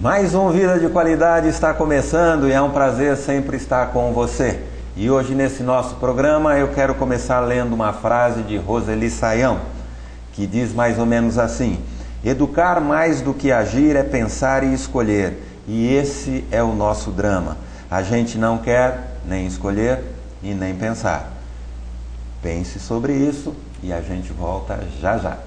Mais um Vida de Qualidade está começando e é um prazer sempre estar com você. E hoje nesse nosso programa eu quero começar lendo uma frase de Roseli Saião, que diz mais ou menos assim: educar mais do que agir é pensar e escolher, e esse é o nosso drama. A gente não quer nem escolher e nem pensar. Pense sobre isso e a gente volta já já.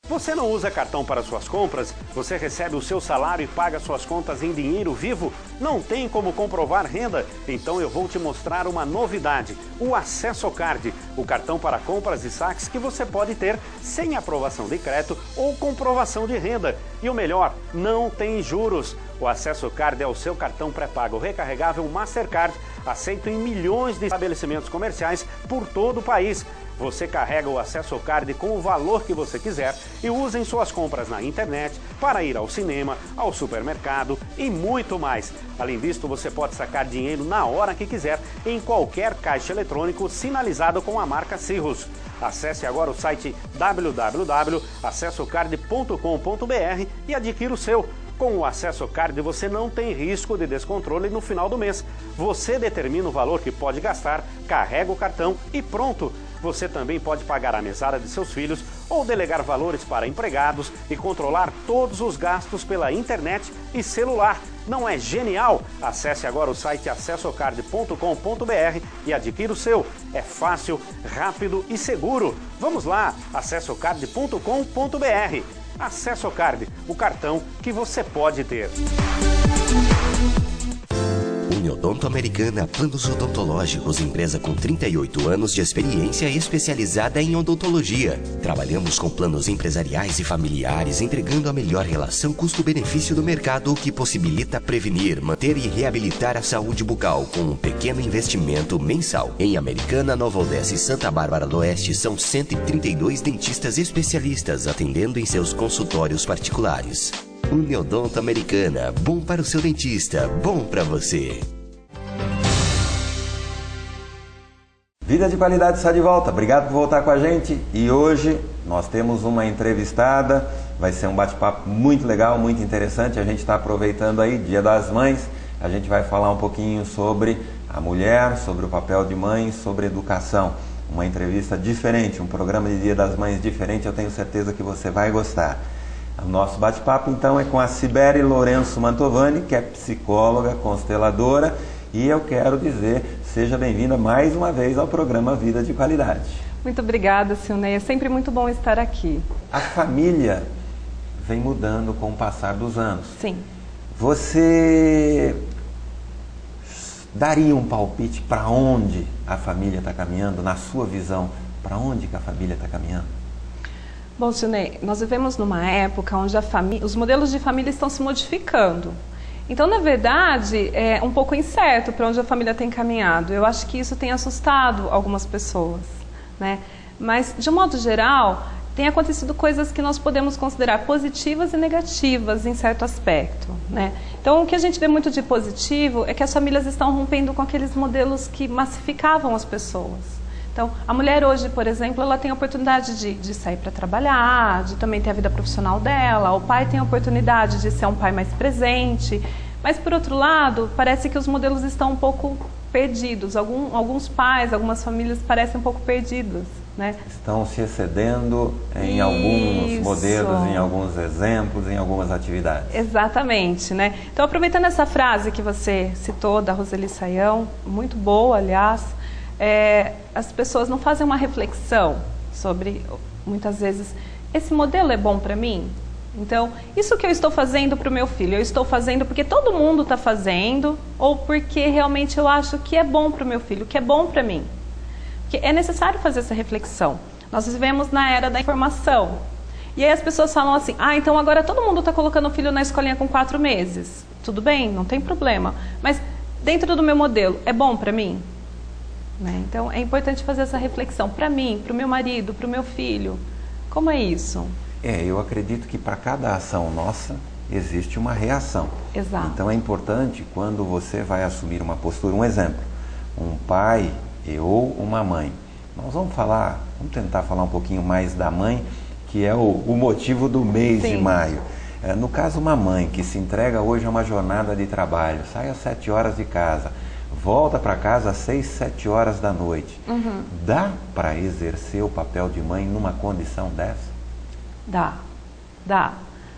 Você não usa cartão para suas compras? Você recebe o seu salário e paga suas contas em dinheiro vivo? Não tem como comprovar renda? Então eu vou te mostrar uma novidade, o Acesso Card, o cartão para compras e saques que você pode ter sem aprovação de crédito ou comprovação de renda. E o melhor, não tem juros. O Acesso Card é o seu cartão pré-pago recarregável Mastercard, aceito em milhões de estabelecimentos comerciais por todo o país. Você carrega o Acesso Card com o valor que você quiser e usa em suas compras na internet, para ir ao cinema, ao supermercado e muito mais. Além disso, você pode sacar dinheiro na hora que quiser em qualquer caixa eletrônico sinalizado com a marca Cirrus. Acesse agora o site www.acessocard.com.br e adquira o seu. Com o Acesso Card você não tem risco de descontrole no final do mês. Você determina o valor que pode gastar, carrega o cartão e pronto! Você também pode pagar a mesada de seus filhos ou delegar valores para empregados e controlar todos os gastos pela internet e celular. Não é genial? Acesse agora o site acessocard.com.br e adquira o seu. É fácil, rápido e seguro. Vamos lá, acessocard.com.br. Acesso Card, o cartão que você pode ter. Uniodonto Americana Planos Odontológicos, empresa com 38 anos de experiência especializada em odontologia. Trabalhamos com planos empresariais e familiares, entregando a melhor relação custo-benefício do mercado, que possibilita prevenir, manter e reabilitar a saúde bucal com um pequeno investimento mensal. Em Americana, Nova Odessa e Santa Bárbara do Oeste são 132 dentistas especialistas atendendo em seus consultórios particulares. Uniodonto Americana, bom para o seu dentista, bom para você. Vida de Qualidade está de volta, obrigado por voltar com a gente. E hoje nós temos uma entrevistada, vai ser um bate-papo muito legal, muito interessante. A gente está aproveitando aí, Dia das Mães, a gente vai falar um pouquinho sobre a mulher, sobre o papel de mãe, sobre educação. Uma entrevista diferente, um programa de Dia das Mães diferente, eu tenho certeza que você vai gostar. O nosso bate-papo então é com a Sibeli Lourenço Mantovani, que é psicóloga, consteladora, e eu quero dizer, seja bem-vinda mais uma vez ao programa Vida de Qualidade. Muito obrigada, Silneia, é sempre muito bom estar aqui. A família vem mudando com o passar dos anos. Sim. Você daria um palpite para onde a família está caminhando, na sua visão, para onde que a família está caminhando? Bom, Silnei, nós vivemos numa época onde os modelos de família estão se modificando. Então, na verdade, é um pouco incerto para onde a família tem caminhado. Eu acho que isso tem assustado algumas pessoas, né? Mas, de um modo geral, tem acontecido coisas que nós podemos considerar positivas e negativas em certo aspecto, né? Então, o que a gente vê muito de positivo é que as famílias estão rompendo com aqueles modelos que massificavam as pessoas. Então, a mulher hoje, por exemplo, ela tem a oportunidade de sair para trabalhar, de também ter a vida profissional dela. O pai tem a oportunidade de ser um pai mais presente. Mas, por outro lado, parece que os modelos estão um pouco perdidos. Alguns pais, algumas famílias parecem um pouco perdidas, né? Estão se excedendo em alguns modelos, em alguns exemplos, em algumas atividades. Exatamente, né? Então, aproveitando essa frase que você citou, da Roseli Saião, muito boa, aliás, as pessoas não fazem uma reflexão sobre, muitas vezes, esse modelo é bom para mim? Então, isso que eu estou fazendo para o meu filho, eu estou fazendo porque todo mundo está fazendo ou porque realmente eu acho que é bom para o meu filho, que é bom para mim? Porque é necessário fazer essa reflexão. Nós vivemos na era da informação. E aí as pessoas falam assim, então agora todo mundo está colocando o filho na escolinha com 4 meses. Tudo bem, não tem problema. Mas dentro do meu modelo, é bom para mim? Né? Então, é importante fazer essa reflexão para mim, para o meu marido, para o meu filho. Como é isso? Eu acredito que para cada ação nossa existe uma reação. Exato. Então, é importante quando você vai assumir uma postura, um exemplo, um pai ou uma mãe Nós vamos tentar falar um pouquinho mais da mãe, que é o motivo do mês de maio. No caso, uma mãe que se entrega hoje a uma jornada de trabalho, sai às 7 horas de casa, volta para casa às 6, 7 horas da noite. Dá para exercer o papel de mãe numa condição dessa? Dá.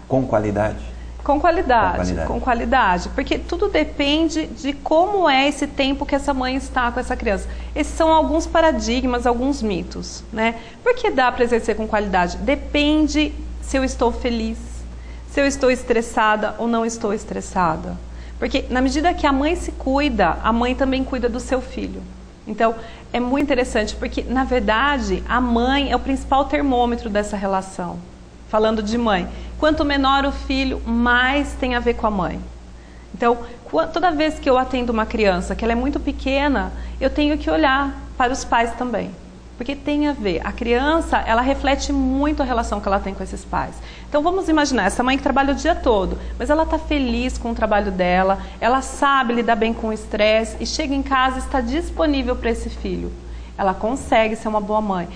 Com qualidade? Com qualidade, porque tudo depende de como é esse tempo que essa mãe está com essa criança. Esses são alguns paradigmas, alguns mitos, né? Por que dá para exercer com qualidade? Depende se eu estou feliz, se eu estou estressada ou não estou estressada. Porque na medida que a mãe se cuida, a mãe também cuida do seu filho. Então, é muito interessante, porque na verdade a mãe é o principal termômetro dessa relação. Falando de mãe, quanto menor o filho, mais tem a ver com a mãe. Então, toda vez que eu atendo uma criança que ela é muito pequena, eu tenho que olhar para os pais também. Porque tem a ver. A criança, ela reflete muito a relação que ela tem com esses pais. Então, vamos imaginar, essa mãe que trabalha o dia todo, mas ela está feliz com o trabalho dela, ela sabe lidar bem com o estresse e chega em casa e está disponível para esse filho. Ela consegue ser uma boa mãe.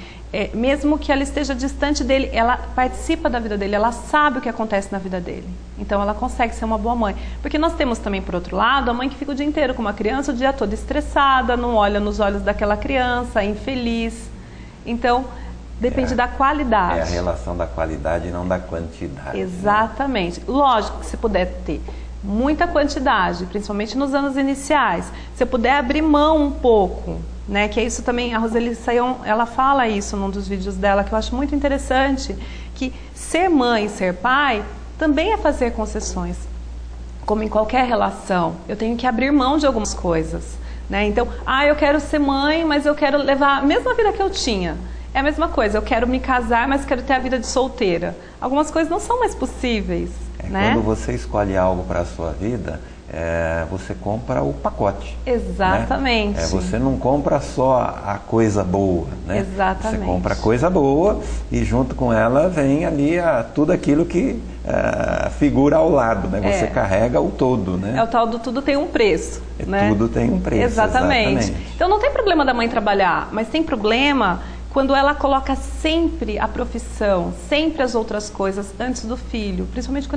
Mesmo que ela esteja distante dele, ela participa da vida dele, ela sabe o que acontece na vida dele. Então ela consegue ser uma boa mãe. Porque nós temos também, por outro lado, a mãe que fica o dia inteiro com uma criança, o dia todo estressada, não olha nos olhos daquela criança, infeliz. Então, depende da qualidade. É a relação da qualidade e não da quantidade. Exatamente. Né? Lógico que se puder ter muita quantidade, principalmente nos anos iniciais, se eu puder abrir mão um pouco, né, que é isso também, a Roseli Saião, ela fala isso num dos vídeos dela, que eu acho muito interessante, que ser mãe e ser pai também é fazer concessões. Como em qualquer relação, eu tenho que abrir mão de algumas coisas, né? Então, eu quero ser mãe, mas eu quero levar a mesma vida que eu tinha. É a mesma coisa, eu quero me casar, mas quero ter a vida de solteira. Algumas coisas não são mais possíveis, né? Quando você escolhe algo para a sua vida, você compra o pacote. Exatamente. Né? Você não compra só a coisa boa, né? Exatamente. Você compra a coisa boa e junto com ela vem ali tudo aquilo que figura ao lado, né? Você carrega o todo, né? É o tal do tudo tem um preço, né? Tudo tem um preço, exatamente. Então não tem problema da mãe trabalhar, mas tem problema quando ela coloca sempre a profissão, sempre as outras coisas antes do filho, principalmente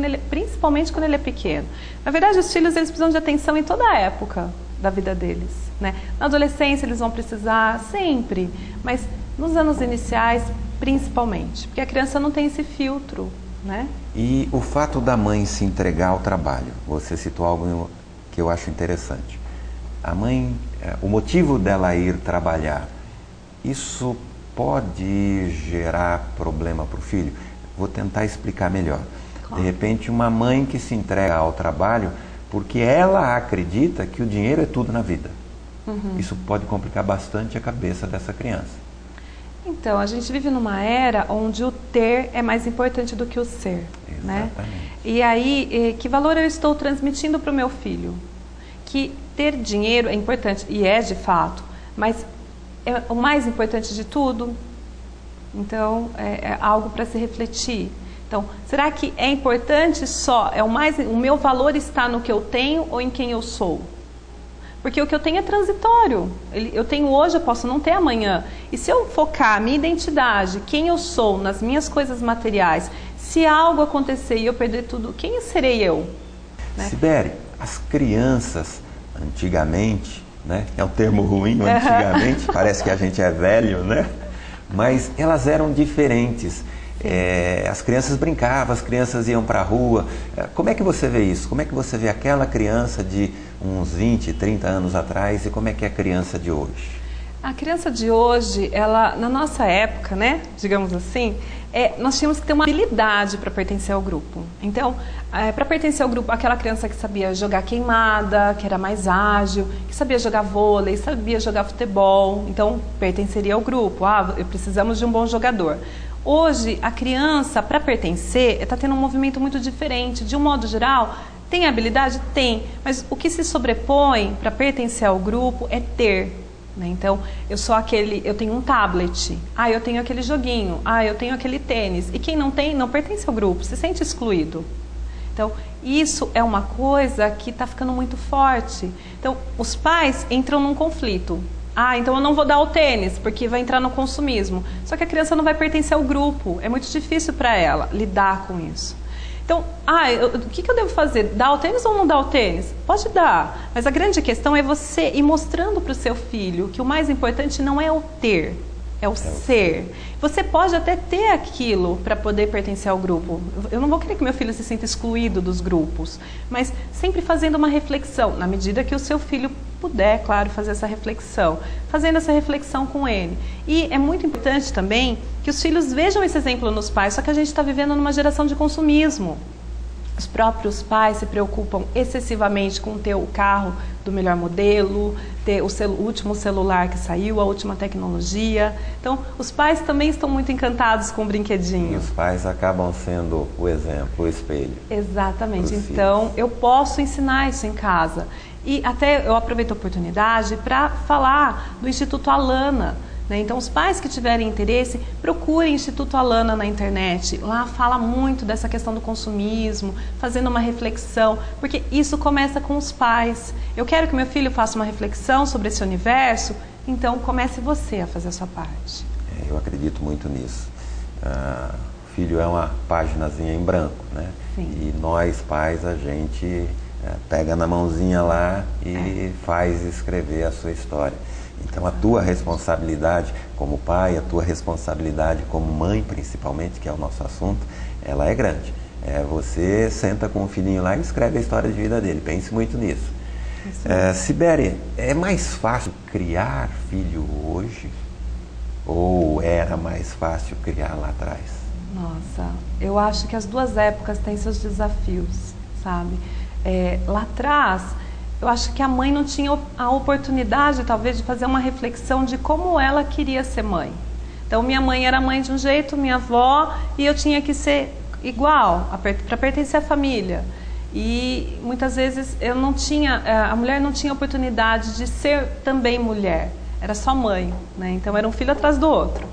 quando ele é pequeno. Na verdade, os filhos eles precisam de atenção em toda a época da vida deles, né? Na adolescência eles vão precisar sempre, mas nos anos iniciais principalmente, porque a criança não tem esse filtro, né? E o fato da mãe se entregar ao trabalho, você citou algo que eu acho interessante. A mãe, o motivo dela ir trabalhar, isso pode gerar problema para o filho? Vou tentar explicar melhor. Claro. De repente, uma mãe que se entrega ao trabalho porque ela acredita que o dinheiro é tudo na vida. Isso pode complicar bastante a cabeça dessa criança. Então, a gente vive numa era onde o ter é mais importante do que o ser. Exatamente. Né? E aí, que valor eu estou transmitindo para o meu filho? Que ter dinheiro é importante, e é de fato, mas é o mais importante de tudo. Então, é algo para se refletir. Então, será que é importante só, o meu valor está no que eu tenho ou em quem eu sou? Porque o que eu tenho é transitório. Eu tenho hoje, eu posso não ter amanhã. E se eu focar a minha identidade, quem eu sou, nas minhas coisas materiais, se algo acontecer e eu perder tudo, quem serei eu? Né? Sibeli, as crianças, antigamente, né? É um termo ruim, antigamente, parece que a gente é velho, né? Mas elas eram diferentes. As crianças brincavam, as crianças iam para a rua. Como é que você vê isso? Como é que você vê aquela criança de uns 20, 30 anos atrás e como é que é a criança de hoje? A criança de hoje, ela, na nossa época, né, digamos assim, nós tínhamos que ter uma habilidade para pertencer ao grupo. Então, para pertencer ao grupo, aquela criança que sabia jogar queimada, que era mais ágil, que sabia jogar vôlei, sabia jogar futebol, então pertenceria ao grupo. Precisamos de um bom jogador. Hoje, a criança, para pertencer, está tendo um movimento muito diferente. De um modo geral, tem habilidade? Tem. Mas o que se sobrepõe para pertencer ao grupo é ter. Né? Então, eu tenho um tablet. Eu tenho aquele joguinho. Eu tenho aquele tênis. E quem não tem, não pertence ao grupo, se sente excluído. Então, isso é uma coisa que está ficando muito forte. Então, os pais entram num conflito. Ah, então eu não vou dar o tênis, porque vai entrar no consumismo. Só que a criança não vai pertencer ao grupo. É muito difícil para ela lidar com isso. Então, o que eu devo fazer? Dar o tênis ou não dar o tênis? Pode dar. Mas a grande questão é você ir mostrando para o seu filho que o mais importante não é o ter, é o ser. Você pode até ter aquilo para poder pertencer ao grupo. Eu não vou querer que meu filho se sinta excluído dos grupos, mas sempre fazendo uma reflexão, na medida que o seu filho puder, claro, fazer essa reflexão, fazendo essa reflexão com ele. E é muito importante também que os filhos vejam esse exemplo nos pais, só que a gente está vivendo numa geração de consumismo. Os próprios pais se preocupam excessivamente com ter o carro do melhor modelo, ter o último celular que saiu, a última tecnologia. Então, os pais também estão muito encantados com o brinquedinho. E os pais acabam sendo o exemplo, o espelho. Exatamente. Então, eu posso ensinar isso em casa. E até eu aproveito a oportunidade para falar do Instituto Alana. Então, os pais que tiverem interesse, procurem o Instituto Alana na internet. Lá fala muito dessa questão do consumismo, fazendo uma reflexão, porque isso começa com os pais. Eu quero que meu filho faça uma reflexão sobre esse universo, então comece você a fazer a sua parte. Eu acredito muito nisso. O filho é uma paginazinha em branco, né? Sim. E nós, pais, a gente pega na mãozinha lá e faz escrever a sua história. Então a tua responsabilidade como pai, a tua responsabilidade como mãe, principalmente, que é o nosso assunto, ela é grande. Você senta com o filhinho lá e escreve a história de vida dele. Pense muito nisso. Sibeli, é mais fácil criar filho hoje ou era mais fácil criar lá atrás? Nossa, eu acho que as duas épocas têm seus desafios, sabe? Lá atrás, eu acho que a mãe não tinha a oportunidade, talvez, de fazer uma reflexão de como ela queria ser mãe. Então, minha mãe era mãe de um jeito, minha avó, e eu tinha que ser igual, para pertencer à família. E muitas vezes a mulher não tinha oportunidade de ser também mulher, era só mãe, né? Então, era um filho atrás do outro.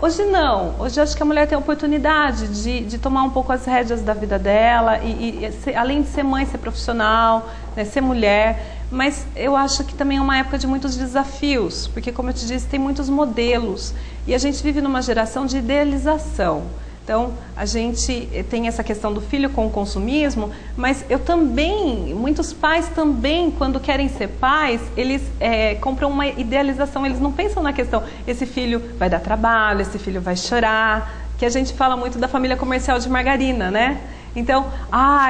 Hoje não, hoje eu acho que a mulher tem a oportunidade de tomar um pouco as rédeas da vida dela e além de ser mãe, ser profissional, né, ser mulher, mas eu acho que também é uma época de muitos desafios, porque como eu te disse, tem muitos modelos e a gente vive numa geração de idealização. Então, a gente tem essa questão do filho com o consumismo, mas muitos pais também, quando querem ser pais, eles compram uma idealização, eles não pensam na questão, esse filho vai dar trabalho, esse filho vai chorar, que a gente fala muito da família comercial de margarina, né? Então,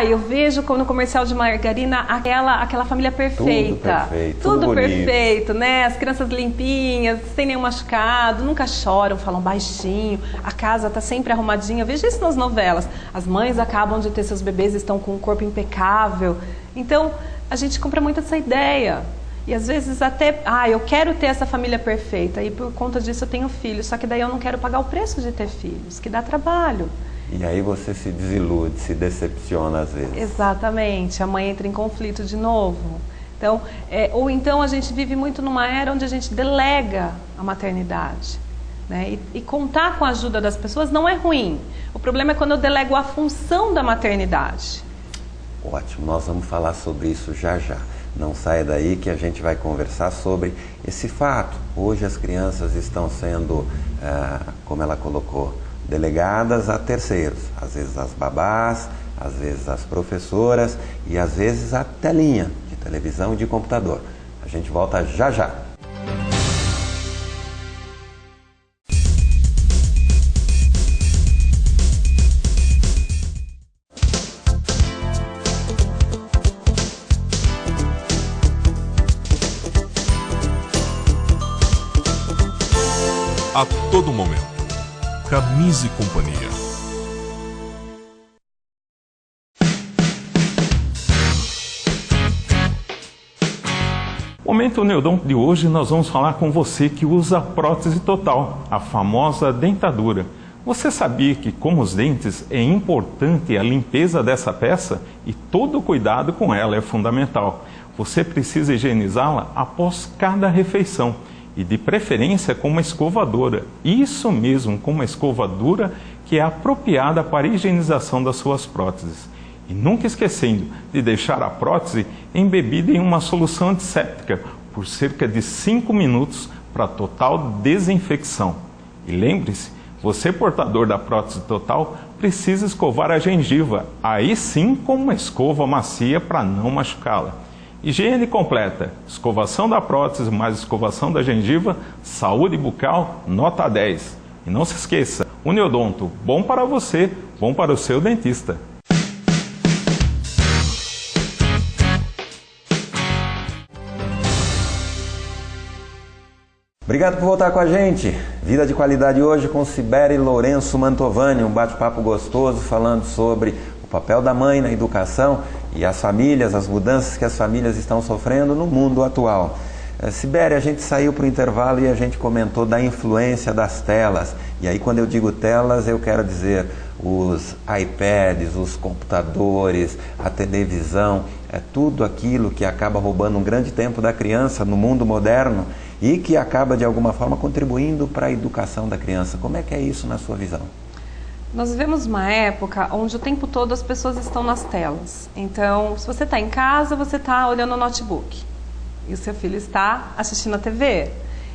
eu vejo como no comercial de margarina aquela família perfeita. Tudo perfeito, né? As crianças limpinhas, sem nenhum machucado, nunca choram, falam baixinho, a casa está sempre arrumadinha. Veja isso nas novelas. As mães acabam de ter seus bebês, estão com o corpo impecável. Então, a gente compra muito essa ideia. E às vezes até, eu quero ter essa família perfeita e por conta disso eu tenho filhos, só que daí eu não quero pagar o preço de ter filhos, que dá trabalho. E aí você se desilude, se decepciona às vezes. Exatamente, a mãe entra em conflito de novo. Então, ou então a gente vive muito numa era onde a gente delega a maternidade, né? E contar com a ajuda das pessoas não é ruim. O problema é quando eu delego a função da maternidade. Ótimo, nós vamos falar sobre isso já já. Não saia daí que a gente vai conversar sobre esse fato. Hoje as crianças estão sendo, como ela colocou, delegadas a terceiros, às vezes as babás, às vezes as professoras e às vezes a telinha de televisão e de computador. A gente volta já já. A todo momento. Camis e Companhia. Momento Neodonto de hoje nós vamos falar com você que usa prótese total, a famosa dentadura. Você sabia que, como os dentes, é importante a limpeza dessa peça e todo o cuidado com ela é fundamental. Você precisa higienizá-la após cada refeição. E de preferência com uma escovadora, isso mesmo, com uma escovadora que é apropriada para a higienização das suas próteses. E nunca esquecendo de deixar a prótese embebida em uma solução antisséptica por cerca de 5 minutos para total desinfecção. E lembre-se, você portador da prótese total precisa escovar a gengiva, aí sim com uma escova macia para não machucá-la. Higiene completa, escovação da prótese mais escovação da gengiva, saúde bucal, nota 10. E não se esqueça, Uniodonto, bom para você, bom para o seu dentista. Obrigado por voltar com a gente. Vida de Qualidade hoje com Sibeli Lourenço Mantovani, um bate-papo gostoso falando sobre o papel da mãe na educação e as famílias, as mudanças que as famílias estão sofrendo no mundo atual. Sibeli, a gente saiu para o intervalo e a gente comentou da influência das telas. E aí quando eu digo telas, eu quero dizer os iPads, os computadores, a televisão, tudo aquilo que acaba roubando um grande tempo da criança no mundo moderno e que acaba de alguma forma contribuindo para a educação da criança. Como é que é isso na sua visão? Nós vivemos uma época onde o tempo todo as pessoas estão nas telas. Então, se você está em casa, você está olhando o notebook e o seu filho está assistindo a TV.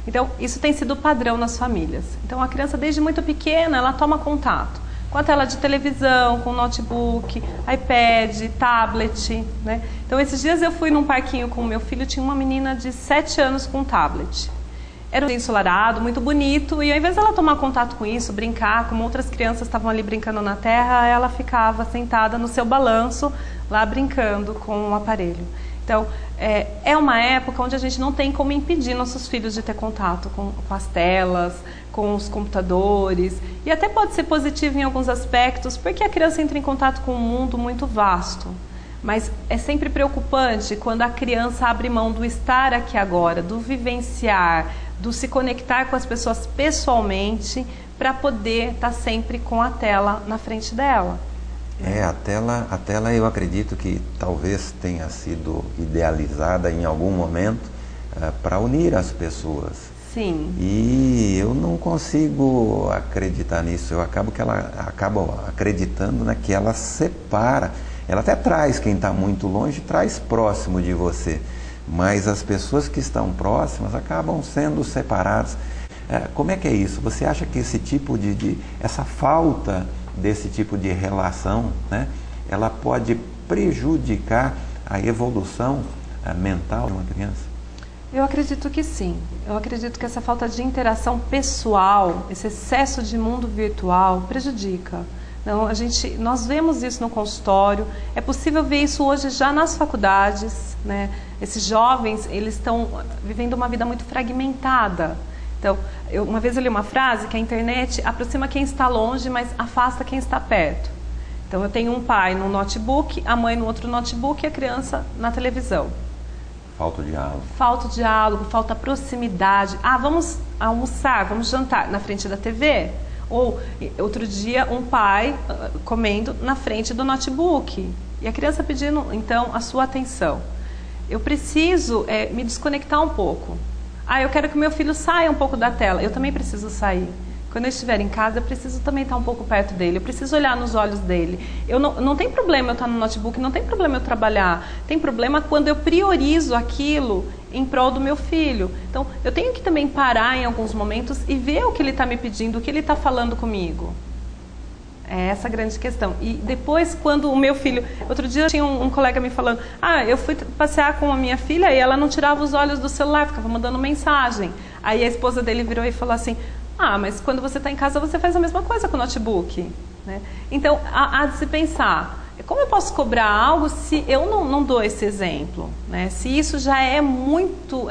Então, isso tem sido padrão nas famílias. Então, a criança desde muito pequena, ela toma contato com a tela de televisão, com o notebook, iPad, tablet, né? Então, esses dias eu fui num parquinho com o meu filho, tinha uma menina de 7 anos com um tablet. Era um dia ensolarado, muito bonito, e ao invés dela tomar contato com isso, brincar, como outras crianças estavam ali brincando na terra, ela ficava sentada no seu balanço, lá brincando com o aparelho. Então, é uma época onde a gente não tem como impedir nossos filhos de ter contato com as telas, com os computadores, e até pode ser positivo em alguns aspectos, porque a criança entra em contato com um mundo muito vasto. Mas é sempre preocupante quando a criança abre mão do estar aqui agora, do vivenciar, do se conectar com as pessoas pessoalmente, para poder estar sempre com a tela na frente dela. A tela eu acredito que talvez tenha sido idealizada em algum momento para unir as pessoas. Sim. E eu não consigo acreditar nisso. Eu acabo acreditando que ela separa. Ela até traz quem está muito longe, traz próximo de você. Mas as pessoas que estão próximas acabam sendo separadas. Como é que é isso? Você acha que esse tipo essa falta desse tipo de relação, né, ela pode prejudicar a evolução mental de uma criança? Eu acredito que sim. Eu acredito que essa falta de interação pessoal, esse excesso de mundo virtual prejudica. Não, nós vemos isso no consultório, é possível ver isso hoje já nas faculdades, né? Esses jovens, eles estão vivendo uma vida muito fragmentada. Então, uma vez eu li uma frase que a internet aproxima quem está longe, mas afasta quem está perto. Então, eu tenho um pai no notebook, a mãe no outro notebook e a criança na televisão. Falta o diálogo. Falta o diálogo, falta a proximidade. Vamos almoçar, vamos jantar na frente da TV? Ou, outro dia, um pai comendo na frente do notebook. E a criança pedindo, então, a sua atenção. Eu preciso me desconectar um pouco. Eu quero que meu filho saia um pouco da tela. Eu também preciso sair. Quando eu estiver em casa, eu preciso também estar um pouco perto dele. Eu preciso olhar nos olhos dele. Não tem problema eu estar no notebook, não tem problema eu trabalhar. Tem problema quando eu priorizo aquilo em prol do meu filho. Então, eu tenho que também parar em alguns momentos e ver o que ele está me pedindo, o que ele está falando comigo. É essa a grande questão. E depois, quando o meu filho... Outro dia tinha um colega me falando, eu fui passear com a minha filha e ela não tirava os olhos do celular, ficava mandando mensagem. Aí a esposa dele virou e falou assim, mas quando você está em casa você faz a mesma coisa com o notebook. Né? Então, há de se pensar, como eu posso cobrar algo se eu não dou esse exemplo? Né? Se isso já é muito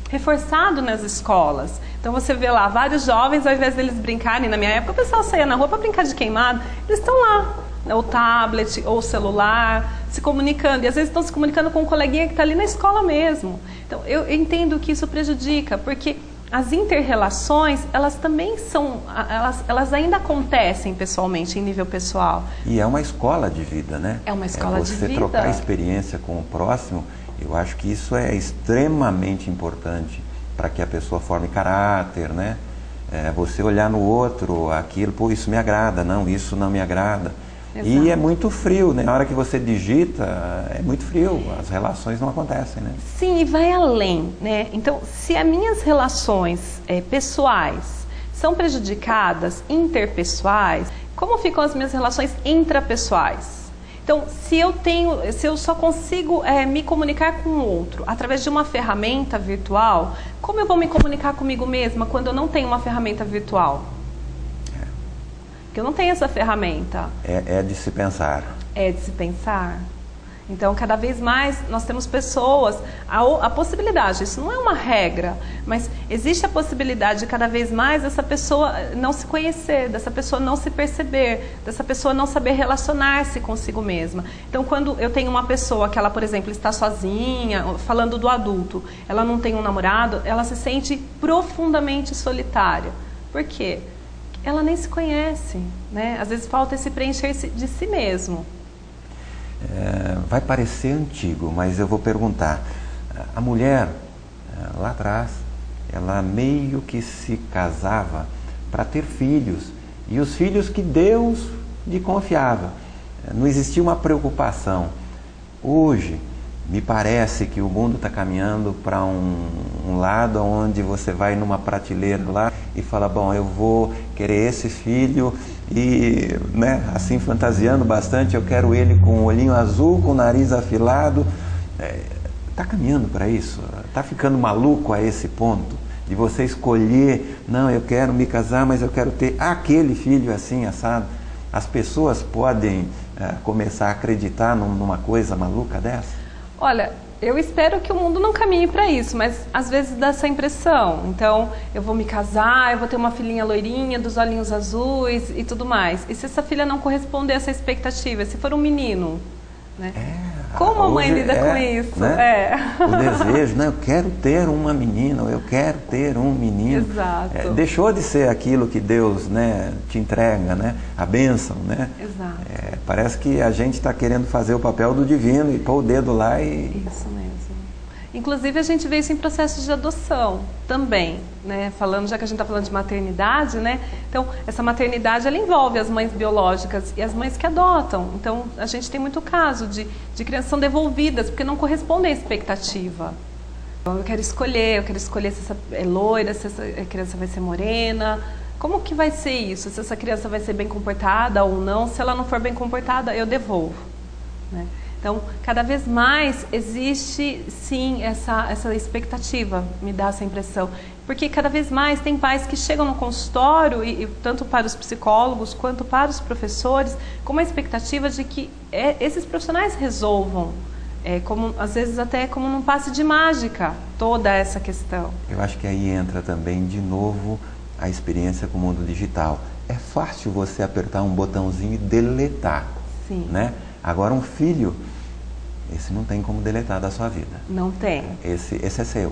reforçado nas escolas. Então você vê lá, vários jovens, ao invés deles brincarem, na minha época o pessoal saía na rua para brincar de queimado, eles estão lá, né, o tablet ou o celular, se comunicando, e às vezes estão se comunicando com um coleguinha que está ali na escola mesmo. Então eu entendo que isso prejudica, porque as inter-relações, elas também são, elas ainda acontecem pessoalmente, em nível pessoal. E é uma escola de vida, né? É uma escola de vida. Você trocar experiência com o próximo, eu acho que isso é extremamente importante para que a pessoa forme caráter, né? Você olhar no outro, aquilo, isso me agrada, não, isso não me agrada. Exato. E é muito frio, né? Na hora que você digita, é muito frio, as relações não acontecem, né? Sim, e vai além, né? Então, se as minhas relações pessoais são prejudicadas, interpessoais, como ficam as minhas relações intrapessoais? Então, se eu só consigo me comunicar com o outro através de uma ferramenta virtual, como eu vou me comunicar comigo mesma quando eu não tenho uma ferramenta virtual? Porque eu não tenho essa ferramenta. É de se pensar. É de se pensar. Então, cada vez mais nós temos pessoas, a possibilidade, isso não é uma regra, mas existe a possibilidade de cada vez mais essa pessoa não se conhecer, dessa pessoa não se perceber, dessa pessoa não saber relacionar-se consigo mesma. Então, quando eu tenho uma pessoa que ela, por exemplo, está sozinha, falando do adulto, ela não tem um namorado, ela se sente profundamente solitária. Por quê? Ela nem se conhece, né? Às vezes falta esse preencher de si mesmo. Vai parecer antigo, mas eu vou perguntar. A mulher, lá atrás, ela meio que se casava para ter filhos. E os filhos que Deus lhe confiava. Não existia uma preocupação. Hoje, me parece que o mundo está caminhando para um lado onde você vai numa prateleira lá e fala, bom, eu vou querer esse filho e, né, assim fantasiando bastante, eu quero ele com o olhinho azul, com o nariz afilado. Está caminhando para isso? Está ficando maluco a esse ponto de você escolher, não, eu quero me casar, mas eu quero ter aquele filho assim, assado? As pessoas podem começar a acreditar numa coisa maluca dessa? Olha, eu espero que o mundo não caminhe para isso, mas às vezes dá essa impressão. Então, eu vou me casar, eu vou ter uma filhinha loirinha, dos olhinhos azuis e tudo mais. E se essa filha não corresponder a essa expectativa, se for um menino, né? Como a mãe lida com isso? Né? O desejo, né? Eu quero ter uma menina, eu quero ter um menino. Exato. Deixou de ser aquilo que Deus, né, te entrega, né? A bênção, né? Exato. Parece que a gente está querendo fazer o papel do divino e pôr o dedo lá e... Isso mesmo. Inclusive, a gente vê isso em processos de adoção também, né? Falando, já que a gente está falando de maternidade, né? Então, essa maternidade, ela envolve as mães biológicas e as mães que adotam. Então, a gente tem muito caso de crianças que são devolvidas porque não correspondem à expectativa. Então, eu quero escolher se essa é loira, se essa criança vai ser morena. Como que vai ser isso? Se essa criança vai ser bem comportada ou não. Se ela não for bem comportada, eu devolvo, né? Então, cada vez mais existe, sim, essa expectativa, me dá essa impressão. Porque cada vez mais tem pais que chegam no consultório, e tanto para os psicólogos quanto para os professores, com uma expectativa de que esses profissionais resolvam, às vezes até como num passe de mágica, toda essa questão. Eu acho que aí entra também, de novo, a experiência com o mundo digital. É fácil você apertar um botãozinho e deletar, sim, né? Agora, um filho... Esse não tem como deletar da sua vida. Não tem. Esse é seu.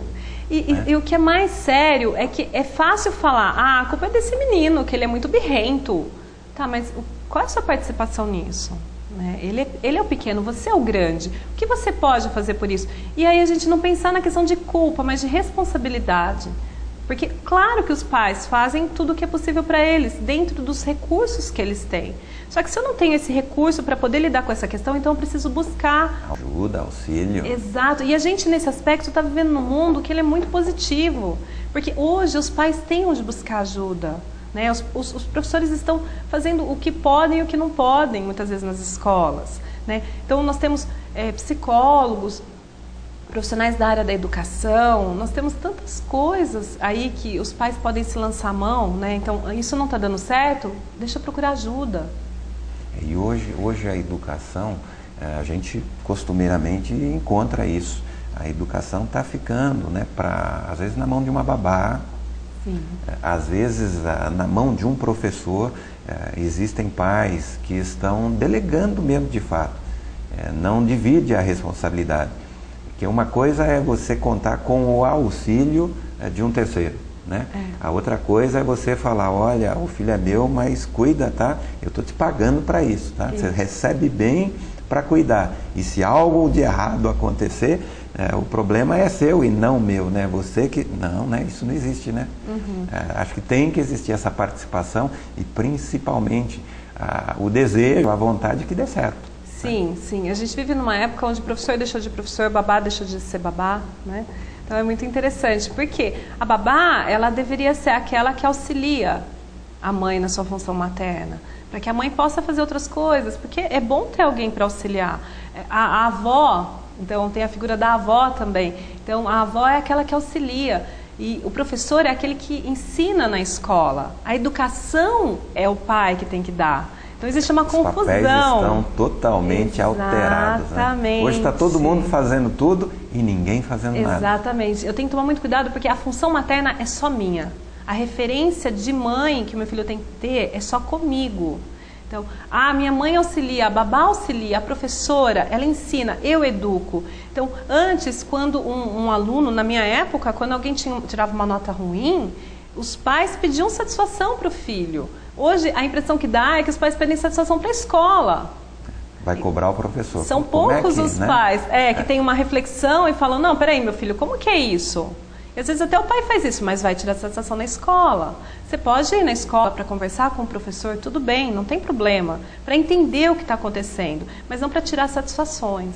E o que é mais sério é que é fácil falar, a culpa é desse menino, que ele é muito birrento. Tá, mas qual é a sua participação nisso? Né? Ele é o pequeno, você é o grande. O que você pode fazer por isso? E aí a gente não pensar na questão de culpa, mas de responsabilidade. Porque, claro que os pais fazem tudo o que é possível para eles, dentro dos recursos que eles têm. Só que se eu não tenho esse recurso para poder lidar com essa questão, então eu preciso buscar ajuda, auxílio. Exato. E a gente, nesse aspecto, está vivendo num mundo que ele é muito positivo. Porque hoje os pais têm onde buscar ajuda, né? Os professores estão fazendo o que podem e o que não podem, muitas vezes, nas escolas, né? Então, nós temos psicólogos, profissionais da área da educação, nós temos tantas coisas aí que os pais podem se lançar a mão, né? Então, isso não está dando certo, deixa eu procurar ajuda. E hoje a educação, a gente costumeiramente encontra isso. A educação está ficando, né, às vezes na mão de uma babá, sim, às vezes na mão de um professor. Existem pais que estão delegando mesmo de fato, não divide a responsabilidade. Porque uma coisa é você contar com o auxílio de um terceiro, né? A outra coisa é você falar, olha, o filho é meu, mas cuida, tá? Eu estou te pagando para isso, tá? Você recebe bem para cuidar. E se algo de errado acontecer, o problema é seu e não meu, né? Você que... Não, né? Isso não existe, né? Acho que tem que existir essa participação e principalmente o desejo, a vontade que dê certo. Sim, sim. A gente vive numa época onde professor deixou de professor, babá deixou de ser babá, né? Então é muito interessante, porque a babá, ela deveria ser aquela que auxilia a mãe na sua função materna, para que a mãe possa fazer outras coisas, porque é bom ter alguém para auxiliar. A avó, então tem a figura da avó também, então a avó é aquela que auxilia, e o professor é aquele que ensina na escola. A educação é o pai que tem que dar. Então existe uma confusão. Os papéis estão totalmente alterados. Né? Hoje está todo mundo fazendo tudo e ninguém fazendo nada. Exatamente. Eu tenho que tomar muito cuidado porque a função materna é só minha. A referência de mãe que o meu filho tem que ter é só comigo. Então, minha mãe auxilia, a babá auxilia, a professora, ela ensina, eu educo. Então, antes, quando um aluno, na minha época, quando alguém tirava uma nota ruim, os pais pediam satisfação para o filho. Hoje, a impressão que dá é que os pais pedem satisfação para a escola. Vai cobrar o professor. São poucos os pais que têm uma reflexão e falam, não, peraí, meu filho, como que é isso? E às vezes até o pai faz isso, mas vai tirar satisfação na escola. Você pode ir na escola para conversar com o professor, tudo bem, não tem problema, para entender o que está acontecendo, mas não para tirar satisfações.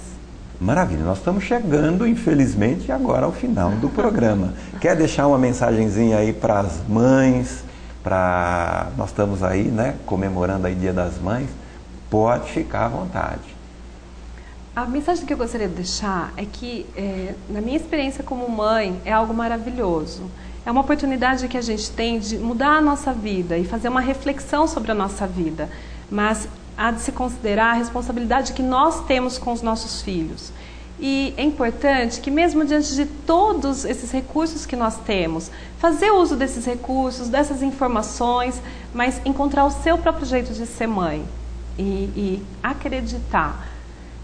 Maravilha, nós estamos chegando, infelizmente, agora ao final do programa. Quer deixar uma mensagenzinha aí para as mães, nós estamos aí, né, comemorando aí Dia das Mães, pode ficar à vontade. A mensagem que eu gostaria de deixar é que, na minha experiência como mãe, é algo maravilhoso. É uma oportunidade que a gente tem de mudar a nossa vida e fazer uma reflexão sobre a nossa vida. Mas há de se considerar a responsabilidade que nós temos com os nossos filhos. E é importante que mesmo diante de todos esses recursos que nós temos, fazer uso desses recursos, dessas informações, mas encontrar o seu próprio jeito de ser mãe e acreditar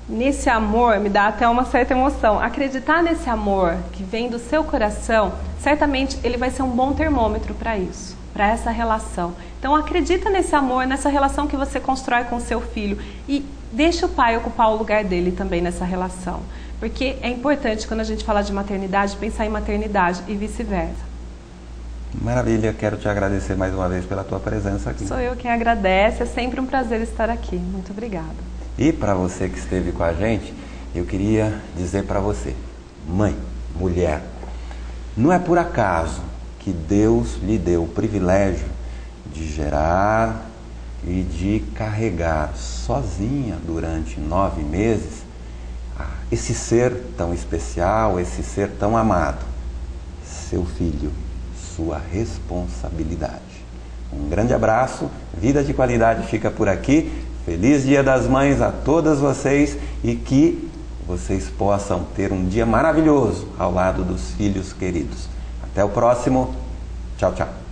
nesse amor. Me dá até uma certa emoção. Acreditar nesse amor que vem do seu coração, certamente ele vai ser um bom termômetro para isso, para essa relação. Então acredita nesse amor, nessa relação que você constrói com o seu filho e deixa o pai ocupar o lugar dele também nessa relação. Porque é importante, quando a gente fala de maternidade, pensar em maternidade e vice-versa. Maravilha, quero te agradecer mais uma vez pela tua presença aqui. Sou eu quem agradece, é sempre um prazer estar aqui. Muito obrigada. E para você que esteve com a gente, eu queria dizer para você, mãe, mulher, não é por acaso que Deus lhe deu o privilégio de gerar e de carregar sozinha durante 9 meses esse ser tão especial, esse ser tão amado, seu filho, sua responsabilidade. Um grande abraço, Vida de Qualidade fica por aqui. Feliz Dia das Mães a todas vocês e que vocês possam ter um dia maravilhoso ao lado dos filhos queridos. Até o próximo. Tchau, tchau.